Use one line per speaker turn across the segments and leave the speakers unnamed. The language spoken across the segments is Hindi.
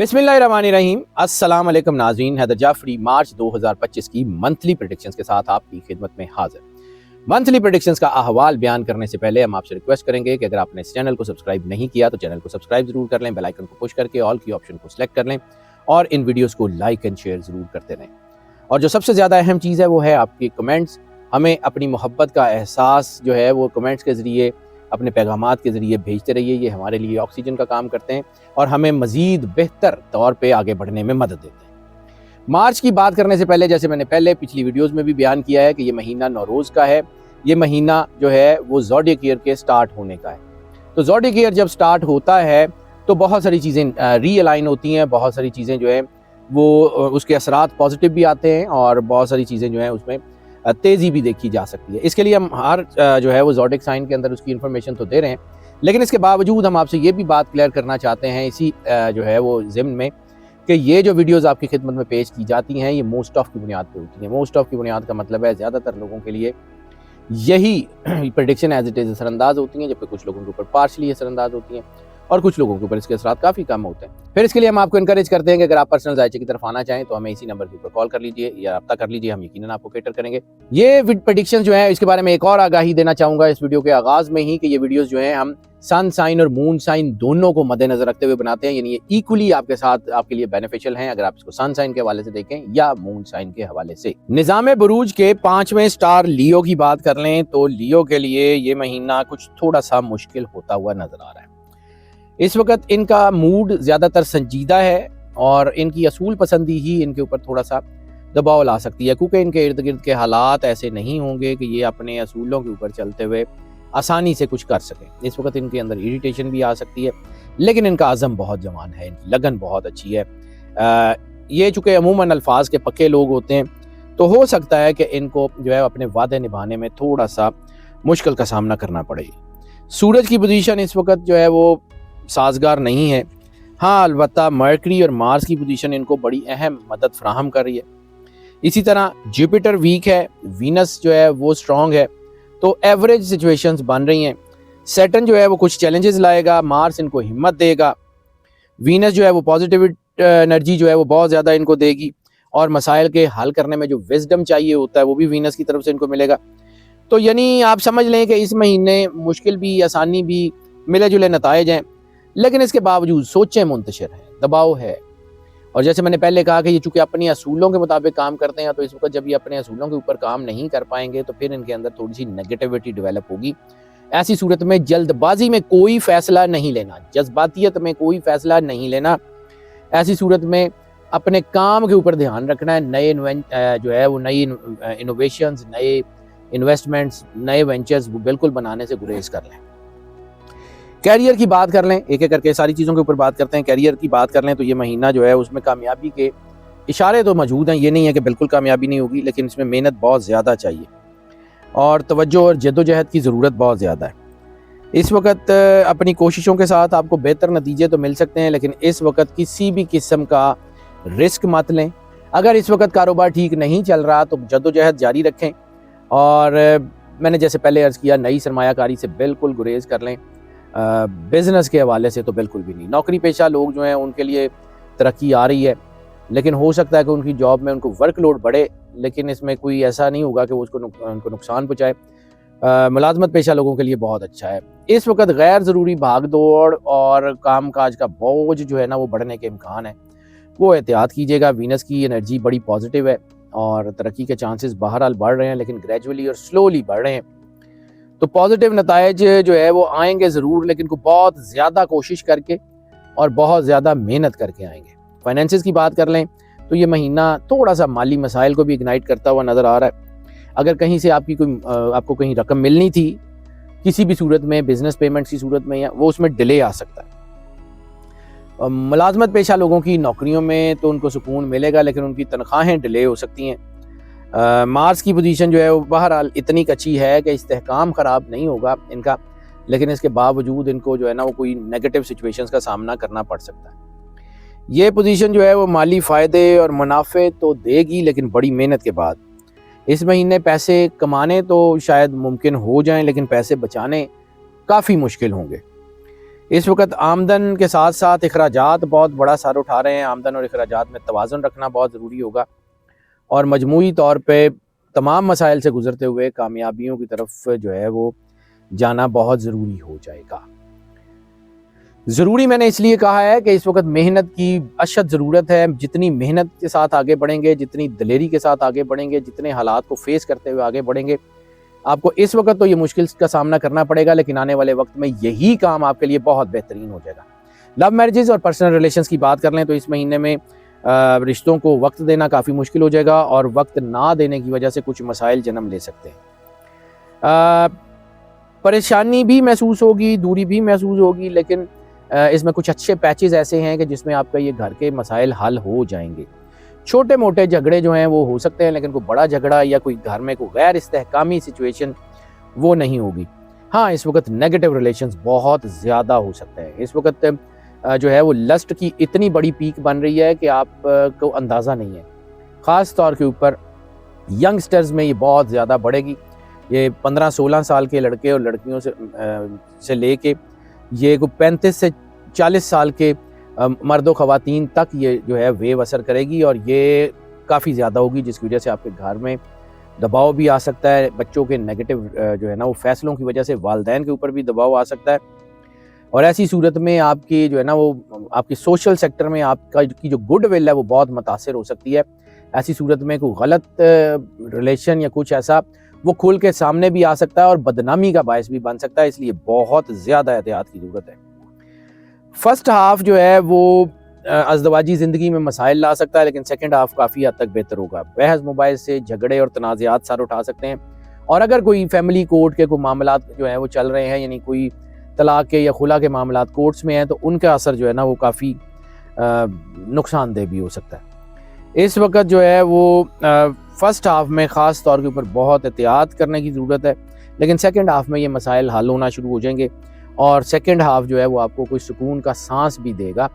बिस्मिल्लाहिर्रहमानिर्रहीम। अस्सलाम वालेकुम नाज़रीन, हैदर जाफरी मार्च 2025 की मंथली प्रेडिक्शंस के साथ आपकी खिदमत में हाजिर। मंथली प्रेडिक्शंस का अहवाल बयान करने से पहले हम आपसे रिक्वेस्ट करेंगे कि अगर आपने इस चैनल को सब्सक्राइब नहीं किया तो चैनल को सब्सक्राइब जरूर कर लें, बेल आइकन को पुश करके ऑल की ऑप्शन को सिलेक्ट कर लें और इन वीडियोस को लाइक एंड शेयर जरूर करते रहें। और जो सबसे ज़्यादा अहम चीज़ है वो है आपके कमेंट्स। हमें अपनी मोहब्बत का एहसास जो है वो कमेंट्स के ज़रिए, अपने पैगामात के ज़रिए भेजते रहिए। ये हमारे लिए ऑक्सीजन का काम करते हैं और हमें मज़ीद बेहतर तौर पे आगे बढ़ने में मदद देते हैं। मार्च की बात करने से पहले, जैसे मैंने पहले पिछली वीडियोस में भी बयान किया है कि ये महीना नौरोज़ का है। ये महीना जो है वो ज़ोडिएक ईयर के स्टार्ट होने का है। तो ज़ोडिएक ईयर जब स्टार्ट होता है तो बहुत सारी चीज़ें रीअलाइन होती हैं, बहुत सारी चीज़ें जो है वो उसके असरात पॉजिटिव भी आते हैं और बहुत सारी चीज़ें जो हैं उसमें तेज़ी भी देखी जा सकती है। इसके लिए हम हर जो है वो ज़ोडिएक साइन के अंदर उसकी इन्फॉर्मेशन तो दे रहे हैं, लेकिन इसके बावजूद हम आपसे ये भी बात क्लियर करना चाहते हैं इसी जो है वो ज़िम्न में कि ये जो वीडियोस आपकी खिदमत में पेश की जाती हैं ये मोस्ट ऑफ की बुनियाद पे होती हैं। मोस्ट ऑफ की बुनियाद का मतलब है ज़्यादातर लोगों के लिए यही प्रेडिक्शन एज इट इज़ असरअंदाज होती हैं, जबकि कुछ लोगों के ऊपर पार्शली असरअंदाज होती हैं और कुछ लोगों के ऊपर इसके असरात काफ़ी कम होते हैं। फिर इसके लिए हम आपको इनकरेज करते हैं कि अगर आप पर्सनल जायचे की तरफ आना चाहें तो हमें इसी नंबर के ऊपर कॉल कर लीजिए या रब्ता कर लीजिए, हम यकीनन आपको कैटर करेंगे। ये प्रेडिक्शन जो है इसके बारे में एक और आगाही देना चाहूँगा इस वीडियो के आगाज़ में ही कि ये वीडियोज़ जो हैं हम सन साइन और मून साइन दोनों को मद्देनजर रखते हुए बनाते हैं, यानी ये इक्वली आपके साथ आपके लिए बेनिफिशियल हैं अगर आप इसको सन साइन के हवाले से देखें या मून साइन के हवाले से। निज़ाम बुरूज के 5वें स्टार लियो की बात कर लें तो लियो के लिए ये महीना कुछ थोड़ा सा मुश्किल होता हुआ नजर आ रहा है। इस वक्त इनका मूड ज़्यादातर संजीदा है और इनकी असूल पसंदी ही इनके ऊपर थोड़ा सा दबाव ला सकती है, क्योंकि इनके इर्द गिर्द के हालात ऐसे नहीं होंगे कि ये अपने असूलों के ऊपर चलते हुए आसानी से कुछ कर सकें। इस वक्त इनके अंदर इरिटेशन भी आ सकती है, लेकिन इनका अज़म बहुत जवान है, इनकी लगन बहुत अच्छी है। ये चूँकि अमूमन अल्फाज के पक्के लोग होते हैं तो हो सकता है कि इनको जो है अपने वादे निभाने में थोड़ा सा मुश्किल का सामना करना पड़े। सूरज की पोजीशन इस वक्त जो है वो साजगार नहीं है। हाँ, अलबत्ता मर्करी और मार्स की पोजीशन इनको बड़ी अहम मदद फराहम कर रही है। इसी तरह जुपिटर वीक है, वीनस जो है वो स्ट्रॉन्ग है, तो एवरेज सिचुएशंस बन रही हैं। सैटर्न जो है वो कुछ चैलेंजेस लाएगा, मार्स इनको हिम्मत देगा, वीनस जो है वो पॉजिटिव एनर्जी जो है वो बहुत ज़्यादा इनको देगी और मसाइल के हल करने में जो विजडम चाहिए होता है वो भी वीनस की तरफ से इनको मिलेगा। तो यानी आप समझ लें कि इस महीने मुश्किल भी आसानी भी मिले जुले नताइज हैं, लेकिन इसके बावजूद सोचें मुंतशिर हैं, दबाव है। और जैसे मैंने पहले कहा कि ये चूँकि अपनी असूलों के मुताबिक काम करते हैं तो इस वक्त जब ये अपने असूलों के ऊपर काम नहीं कर पाएंगे तो फिर इनके अंदर थोड़ी सी नेगेटिविटी डेवलप होगी। ऐसी सूरत में जल्दबाजी में कोई फैसला नहीं लेना, जज्बातियत में कोई फैसला नहीं लेना। ऐसी सूरत में अपने काम के ऊपर ध्यान रखना है। नए जो है वो नई इनोवेशंस, नए इन्वेस्टमेंट्स, नए वेंचर्स बिल्कुल बनाने से गुरेज कर लें। कैरियर की बात कर लें, एक एक करके सारी चीज़ों के ऊपर बात करते हैं। कैरियर की बात कर लें तो ये महीना जो है उसमें कामयाबी के इशारे तो मौजूद हैं, ये नहीं है कि बिल्कुल कामयाबी नहीं होगी, लेकिन इसमें मेहनत बहुत ज़्यादा चाहिए और तवज्जो और जद्दोजहद की ज़रूरत बहुत ज़्यादा है। इस वक्त अपनी कोशिशों के साथ आपको बेहतर नतीजे तो मिल सकते हैं, लेकिन इस वक्त किसी भी किस्म का रिस्क मत लें। अगर इस वक्त कारोबार ठीक नहीं चल रहा तो जद्दोजहद जारी रखें और मैंने जैसे पहले अर्ज़ किया नई सरमायाकारी से बिल्कुल गुरेज कर लें। बिज़नेस के हवाले से तो बिल्कुल भी नहीं। नौकरी पेशा लोग जो हैं उनके लिए तरक्की आ रही है, लेकिन हो सकता है कि उनकी जॉब में उनको वर्कलोड बढ़े, लेकिन इसमें कोई ऐसा नहीं होगा कि वो उनको नुकसान पहुँचाए। मुलाजमत पेशा लोगों के लिए बहुत अच्छा है। इस वक्त गैर ज़रूरी भाग दौड़ और काम काज का बोझ जो है ना वो बढ़ने के इम्कान है, वो एहतियात कीजिएगा। वीनस की एनर्जी बड़ी पॉजिटिव है और तरक्की के चांसेस बहरहाल बढ़ रहे हैं, लेकिन ग्रेजुअली और स्लोली बढ़ रहे हैं। तो पॉजिटिव नताइज जो है वो आएंगे ज़रूर, लेकिन को बहुत ज़्यादा कोशिश करके और बहुत ज़्यादा मेहनत करके आएंगे। फाइनेंसिस की बात कर लें तो ये महीना थोड़ा सा माली मसाइल को भी इग्नाइट करता हुआ नज़र आ रहा है। अगर कहीं से आपको कहीं रकम मिलनी थी किसी भी सूरत में, बिजनेस पेमेंट्स की सूरत में, या वो उसमें डिले आ सकता है। मुलाजमत पेशा लोगों की नौकरियों में तो उनको सुकून मिलेगा, लेकिन उनकी तनख्वाहें डिले हो सकती हैं। मार्स की पोजीशन जो है वो बहरहाल इतनी अच्छी है कि इस्तेहकाम ख़राब नहीं होगा इनका, लेकिन इसके बावजूद इनको जो है ना वो कोई नेगेटिव सिचुएशंस का सामना करना पड़ सकता है। ये पोजीशन जो है वो माली फ़ायदे और मुनाफे तो देगी, लेकिन बड़ी मेहनत के बाद। इस महीने पैसे कमाने तो शायद मुमकिन हो जाएं, लेकिन पैसे बचाने काफ़ी मुश्किल होंगे। इस वक्त आमदन के साथ साथ अखराजात बहुत बड़ा सर उठा रहे हैं। आमदन और अखराजात में तवाज़ुन रखना बहुत ज़रूरी होगा और मजमूई तौर पे तमाम मसाइल से गुज़रते हुए कामयाबियों की तरफ जो है वो जाना बहुत ज़रूरी हो जाएगा। ज़रूरी मैंने इसलिए कहा है कि इस वक्त मेहनत की अशद ज़रूरत है। जितनी मेहनत के साथ आगे बढ़ेंगे, जितनी दलेरी के साथ आगे बढ़ेंगे, जितने हालात को फेस करते हुए आगे बढ़ेंगे, आपको इस वक्त तो ये मुश्किल का सामना करना पड़ेगा, लेकिन आने वाले वक्त में यही काम आपके लिए बहुत बेहतरीन हो जाएगा। लव मैरिजेस और पर्सनल रिलेशंस की बात कर लें तो इस महीने में रिश्तों को वक्त देना काफ़ी मुश्किल हो जाएगा और वक्त ना देने की वजह से कुछ मसाइल जन्म ले सकते हैं। परेशानी भी महसूस होगी, दूरी भी महसूस होगी, लेकिन इसमें कुछ अच्छे पैचेस ऐसे हैं कि जिसमें आपका ये घर के मसाइल हल हो जाएंगे। छोटे मोटे झगड़े जो हैं वो हो सकते हैं, लेकिन कोई बड़ा झगड़ा या कोई घर में कोई गैर इस्तेहकामी सिचुएशन वो नहीं होगी। हाँ, इस वक्त नेगेटिव रिलेशंस बहुत ज़्यादा हो सकते हैं। इस वक्त जो है वो लस्ट की इतनी बड़ी पीक बन रही है कि आपको अंदाज़ा नहीं है। ख़ास तौर के ऊपर यंगस्टर्स में ये बहुत ज़्यादा बढ़ेगी। ये 15-16 साल के लड़के और लड़कियों से लेके ये 35 से 40 साल के मर्दों ख़वातीन तक ये जो है वेव असर करेगी और ये काफ़ी ज़्यादा होगी, जिसकी वजह से आपके घर में दबाव भी आ सकता है। बच्चों के नेगेटिव जो है ना वो फैसलों की वजह से वालिदैन के ऊपर भी दबाव आ सकता है और ऐसी सूरत में आपकी जो है ना वो आपकी सोशल सेक्टर में आपका की जो गुड विल है वो बहुत मुतासिर हो सकती है। ऐसी सूरत में कोई गलत रिलेशन या कुछ ऐसा वो खुल के सामने भी आ सकता है और बदनामी का बायस भी बन सकता है, इसलिए बहुत ज़्यादा एहतियात की ज़रूरत है। फर्स्ट हाफ जो है वो अज़दवाजी ज़िंदगी में मसाइल ला सकता है, लेकिन सेकंड हाफ काफ़ी हद तक बेहतर होगा। बहस मोबाइल से झगड़े और तनाज़ात सर उठा सकते हैं और अगर कोई फैमिली कोर्ट के कोई मामलात जो है वो चल रहे हैं, यानी कोई तलाक के या खुला के मामलात कोर्ट्स में हैं, तो उनका असर जो है ना वो काफ़ी नुकसानदेह भी हो सकता है। इस वक्त जो है वो फर्स्ट हाफ में ख़ास तौर के ऊपर बहुत एहतियात करने की ज़रूरत है, लेकिन सेकंड हाफ में ये मसाइल हल होना शुरू हो जाएंगे और सेकंड हाफ जो है वो आपको कोई सुकून का सांस भी देगा।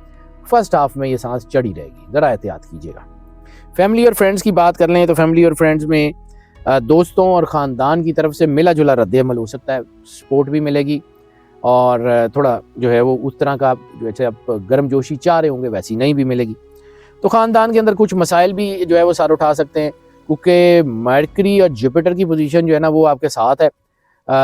फर्स्ट हाफ में ये सांस चढ़ी रहेगी, ज़रा एहतियात कीजिएगा। फैमिली और फ्रेंड्स की बात कर लें तो फैमिली और फ्रेंड्स में दोस्तों और ख़ानदान की तरफ से मिला जुला रद्द-ए-अमल हो सकता है, सपोर्ट भी मिलेगी और थोड़ा जो है वो उस तरह का जैसे आप गर्मजोशी चाह रहे होंगे वैसी नहीं भी मिलेगी। तो ख़ानदान के अंदर कुछ मसाइल भी जो है वो सर उठा सकते हैं, क्योंकि मरकरी और जुपिटर की पोजीशन जो है ना वो आपके साथ है,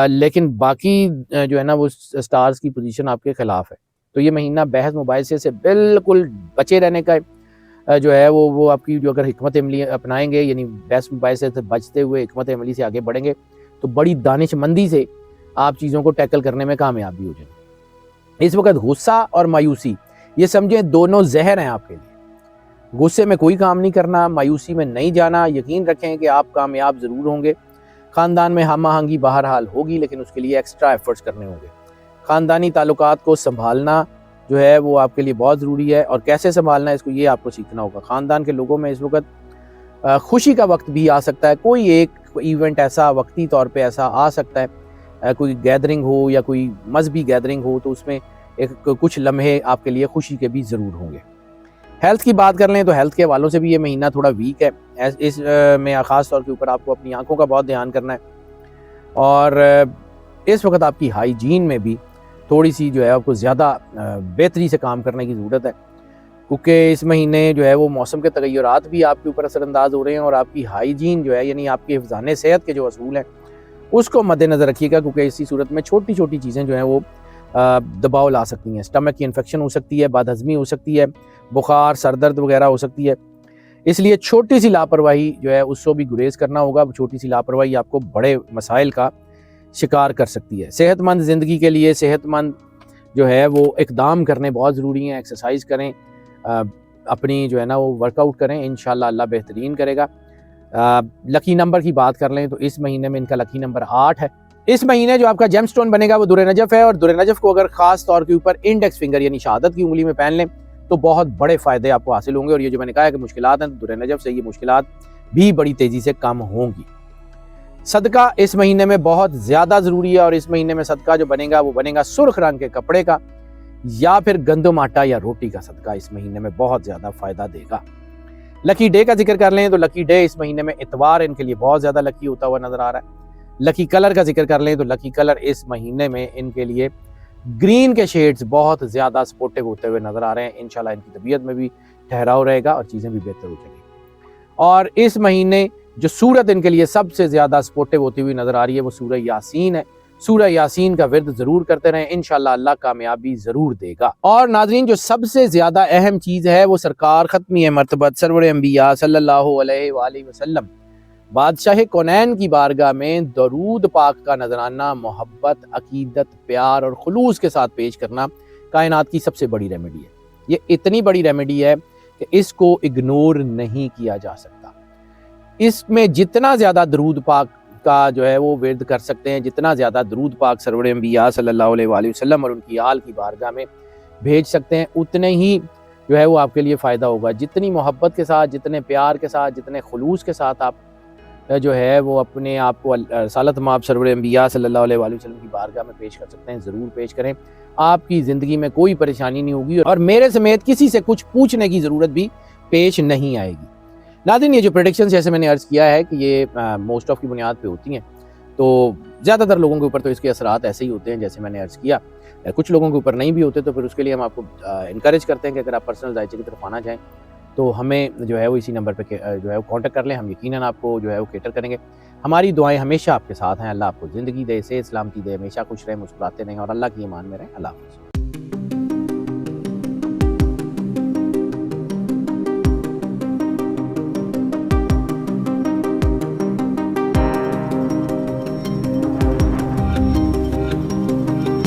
लेकिन बाकी जो है ना वो स्टार्स की पोजीशन आपके ख़िलाफ़ है। तो ये महीना बहस मोबाइल से बिल्कुल बचे रहने का जो है वो आपकी जो अगर हिकमत अमली अपनाएंगे, यानी बहस मोबाइल से बचते हुए हिकमत अमली से आगे बढ़ेंगे, तो बड़ी दानिशमंदी से आप चीज़ों को टैकल करने में कामयाब भी हो जाएंगे। इस वक्त गुस्सा और मायूसी ये समझें दोनों जहर हैं आपके लिए। गुस्से में कोई काम नहीं करना, मायूसी में नहीं जाना। यकीन रखें कि आप कामयाब ज़रूर होंगे। ख़ानदान में हम आहंगी बहरहाल होगी, लेकिन उसके लिए एक्स्ट्रा एफर्ट्स करने होंगे। ख़ानदानी ताल्लुकात को संभालना जो है वो आपके लिए बहुत ज़रूरी है और कैसे संभालना है इसको ये आपको सीखना होगा। ख़ानदान के लोगों में इस वक्त खुशी का वक्त भी आ सकता है। कोई एक इवेंट ऐसा वक्ती तौर पे ऐसा आ सकता है, कोई गैदरिंग हो या कोई मजहबी गैदरिंग हो, तो उसमें कुछ लम्हे आपके लिए खुशी के भी ज़रूर होंगे। हेल्थ की बात कर लें तो हेल्थ के हवालों से भी ये महीना थोड़ा वीक है। इस में ख़ास तौर के ऊपर आपको अपनी आंखों का बहुत ध्यान करना है और इस वक्त आपकी हाइजीन में भी थोड़ी सी जो है आपको ज़्यादा बेहतरी से काम करने की ज़रूरत है, क्योंकि इस महीने जो है वो मौसम के तगय्युरात भी आपके ऊपर असरअंदाज हो रहे हैं और आपकी हाइजीन जो है यानी आपके हिफ़्ज़ाने सेहत के जो असूल हैं उसको मद्देनज़र रखिएगा, क्योंकि इसी सूरत में छोटी छोटी चीज़ें जो हैं वो दबाव ला सकती हैं। स्टमक की इन्फेक्शन हो सकती है, बदहज़मी हो सकती है, बुखार सर दर्द वगैरह हो सकती है। इसलिए छोटी सी लापरवाही जो है उसको भी गुरेज करना होगा। छोटी सी लापरवाही आपको बड़े मसाइल का शिकार कर सकती है। सेहतमंद ज़िंदगी के लिए सेहतमंद जो है वो इक़दाम करने बहुत ज़रूरी हैं। एक्सरसाइज करें, अपनी जो है ना वो वर्कआउट करें, इंशाल्लाह अल्लाह बेहतरीन करेगा। लकी नंबर की बात कर लें तो इस महीने में इनका लकी नंबर 8 है। इस महीने जो आपका जेमस्टोन बनेगा वो दुर्र नजफ है और दुर्र नजफ को अगर खास तौर के ऊपर इंडेक्स फिंगर यानी शहादत की उंगली में पहन लें तो बहुत बड़े फ़ायदे आपको हासिल होंगे। और ये जो मैंने कहा है कि मुश्किलात हैं, दुर्र नजफ से ये मुश्किलात भी बड़ी तेज़ी से कम होंगी। सदका इस महीने में बहुत ज़्यादा ज़रूरी है और इस महीने में सदका जो बनेगा वो बनेगा सुर्ख रंग के कपड़े का या फिर गंदम आटा या रोटी का सदका इस महीने में बहुत ज़्यादा फ़ायदा देगा। लकी डे का जिक्र कर लें तो लकी डे इस महीने में इतवार इनके लिए बहुत ज़्यादा लकी होता हुआ नज़र आ रहा है। लकी कलर का जिक्र कर लें तो लकी कलर इस महीने में इनके लिए ग्रीन के शेड्स बहुत ज़्यादा सपोर्टिव होते हुए नज़र आ रहे हैं। इंशाल्लाह इनकी तबीयत में भी ठहराव रहेगा और चीज़ें भी बेहतर हो जाएंगी। और इस महीने जो सूरत इनके लिए सबसे ज़्यादा सपोर्टिव होती हुई नज़र आ रही है वो सूरह यासीन है। सूरह यासीन का विर्द ज़रूर करते रहें, इंशाल्लाह अल्लाह कामयाबी ज़रूर देगा। और नाज़रीन, जो सबसे ज़्यादा अहम चीज़ है वो सरकार ख़त्मी मरतबत सरवर अंबिया सल्लल्लाहु अलैहि वसल्लम बादशाह कौनैन की बारगाह में दरूद पाक का नजराना मोहब्बत, अकीदत, प्यार और खुलूस के साथ पेश करना कायनात की सबसे बड़ी रेमेडी है। ये इतनी बड़ी रेमेडी है कि इसको इग्नोर नहीं किया जा सकता। इसमें जितना ज़्यादा दरूद पाक का जो है वो विर्द कर सकते हैं, जितना ज़्यादा दरूद पाक सरवर अंबिया सल्लल्लाहु अलैहि वसल्लम और उनकी आल की बारगाह में भेज सकते हैं, उतने ही जो है वो आपके लिए फ़ायदा होगा। जितनी मोहब्बत के साथ, जितने प्यार के साथ, जितने खुलूस के साथ आप जो है वो अपने आप को रसालत माब सरवर अंबिया सल्लल्लाहु अलैहि वसल्लम की बारगाह में पेश कर सकते हैं, ज़रूर पेश करें। आपकी ज़िंदगी में कोई परेशानी नहीं होगी और मेरे समेत किसी से कुछ पूछने की ज़रूरत भी पेश नहीं आएगी। नाज़रीन, ये जो प्रेडिक्शंस जैसे मैंने अर्ज़ किया है कि ये मोस्ट ऑफ की बुनियाद पे होती हैं, तो ज़्यादातर लोगों के ऊपर तो इसके असरात ऐसे ही होते हैं जैसे मैंने अर्ज़ किया। कुछ लोगों के ऊपर नहीं भी होते, तो फिर उसके लिए हम आपको इनकरेज करते हैं कि अगर आप पर्सनल जायचे की तरफ आना चाहें तो हमें जो है वो इसी नंबर पे जो है वो कांटेक्ट कर लें। हम यकीनन आपको जो है वो कैटर करेंगे। हमारी दुआएं हमेशा आपके साथ हैं। अल्लाह आपको ज़िंदगी दे, सेहत सलामती दे, हमेशा खुश रहें, मुस्कुराते रहें और अल्लाह की ईमान में रहें। अल्लाह हाफ़िज़।